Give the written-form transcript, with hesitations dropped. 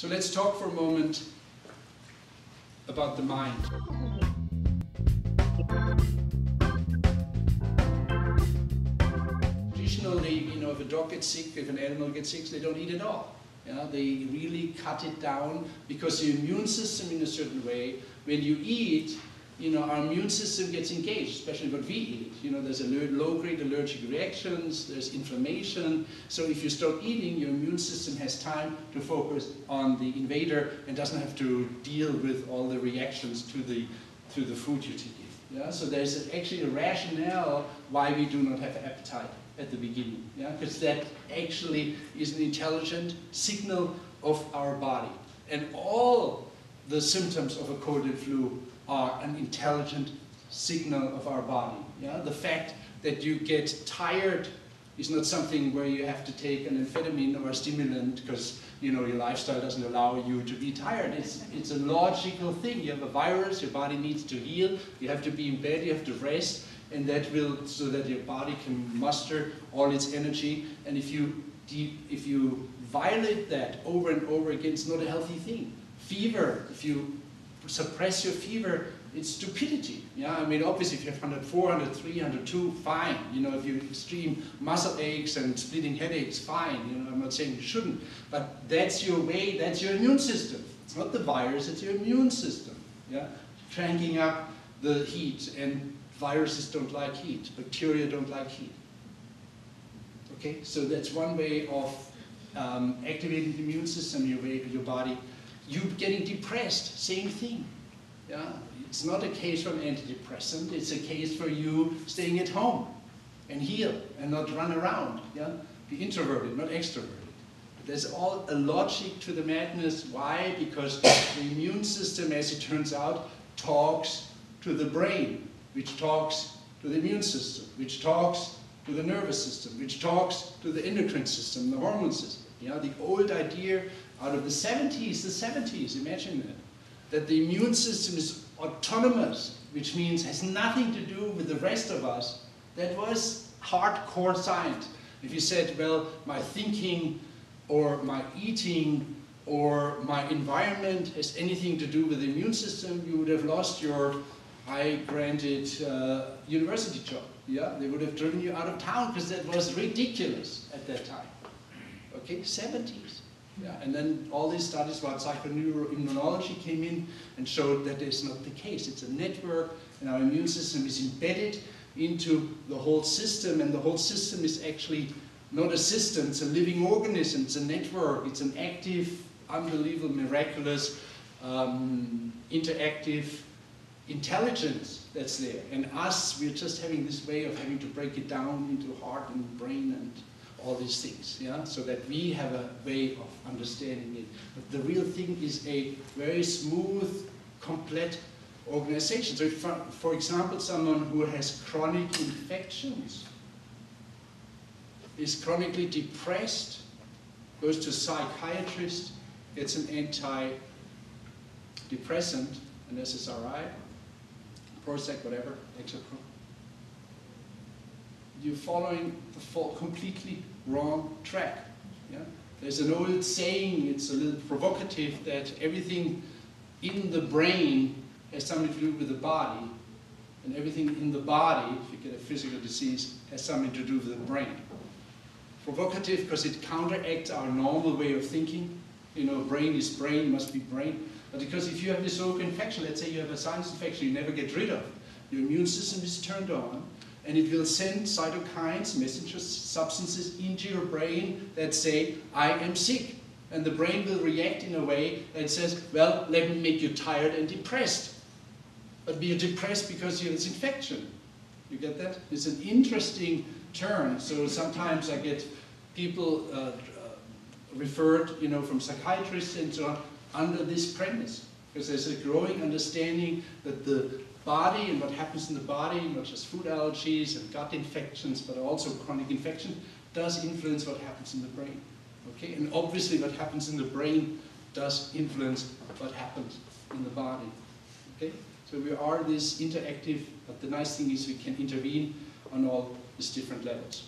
So let's talk for a moment about the mind. Traditionally, if a dog gets sick, if an animal gets sick, they don't eat at all. They really cut it down because the immune system, in a certain way, when you eat, our immune system gets engaged, especially what we eat. There's low-grade allergic reactions, there's inflammation. So if you stop eating, your immune system has time to focus on the invader and doesn't have to deal with all the reactions to the food you eat. So there's actually a rationale why we do not have appetite at the beginning. Because that actually is an intelligent signal of our body. And all the symptoms of a cold and flu are an intelligent signal of our body. The fact that you get tired is not something where you have to take an amphetamine or a stimulant because your lifestyle doesn't allow you to be tired. It's a logical thing. You have a virus, your body needs to heal, you have to be in bed, you have to rest, and that will, so that your body can muster all its energy. And if you violate that over and over again, it's not a healthy thing. Fever, if you suppress your fever, it's stupidity. Obviously if you have 104, 103, 102, fine. If you have extreme muscle aches and splitting headaches, fine. I'm not saying you shouldn't, but that's your way, that's your immune system. It's not the virus, it's your immune system. Cranking up the heat, and viruses don't like heat, bacteria don't like heat. Okay, so that's one way of activating the immune system, your body. You getting depressed, same thing. It's not a case for an antidepressant, it's a case for you staying at home and heal and not run around. Be introverted, not extroverted. But there's all a logic to the madness. Why? Because the immune system, as it turns out, talks to the brain, which talks to the immune system, which talks to the nervous system, which talks to the endocrine system, the hormone system. The old idea out of the 70s, imagine that the immune system is autonomous, which means has nothing to do with the rest of us. That was hardcore science. If you said, well, my thinking or my eating or my environment has anything to do with the immune system, you would have lost your high-granted university job. They would have driven you out of town because that was ridiculous at that time. Okay, 70s. And then all these studies about psychoneuroimmunology came in and showed that it's not the case. It's a network, and our immune system is embedded into the whole system, and the whole system is actually not a system, it's a living organism, it's a network, it's an active, unbelievable, miraculous, interactive intelligence that's there. And us, we're just having this way of having to break it down into heart and brain and all these things, so that we have a way of understanding it. But the real thing is a very smooth, complete organization. So if, for example, someone who has chronic infections is chronically depressed, goes to a psychiatrist, gets an antidepressant, an SSRI, Prozac, whatever, Lexapro, you're following the completely wrong track. There's an old saying, it's a little provocative, that everything in the brain has something to do with the body, and everything in the body, if you get a physical disease, has something to do with the brain. Provocative because it counteracts our normal way of thinking. Brain is brain, must be brain. But because if you have this local infection, let's say you have a sinus infection you never get rid of, your immune system is turned on, and it will send cytokines, messenger substances, into your brain that say, I am sick. And the brain will react in a way that says, well, let me make you tired and depressed. But you're depressed because you have this infection. You get that? It's an interesting turn. So sometimes I get people referred, from psychiatrists and so on, under this premise. Because there's a growing understanding that the body and what happens in the body, not just food allergies and gut infections, but also chronic infection, does influence what happens in the brain. Okay? And obviously what happens in the brain does influence what happens in the body. Okay? So we are this interactive, but the nice thing is we can intervene on all these different levels.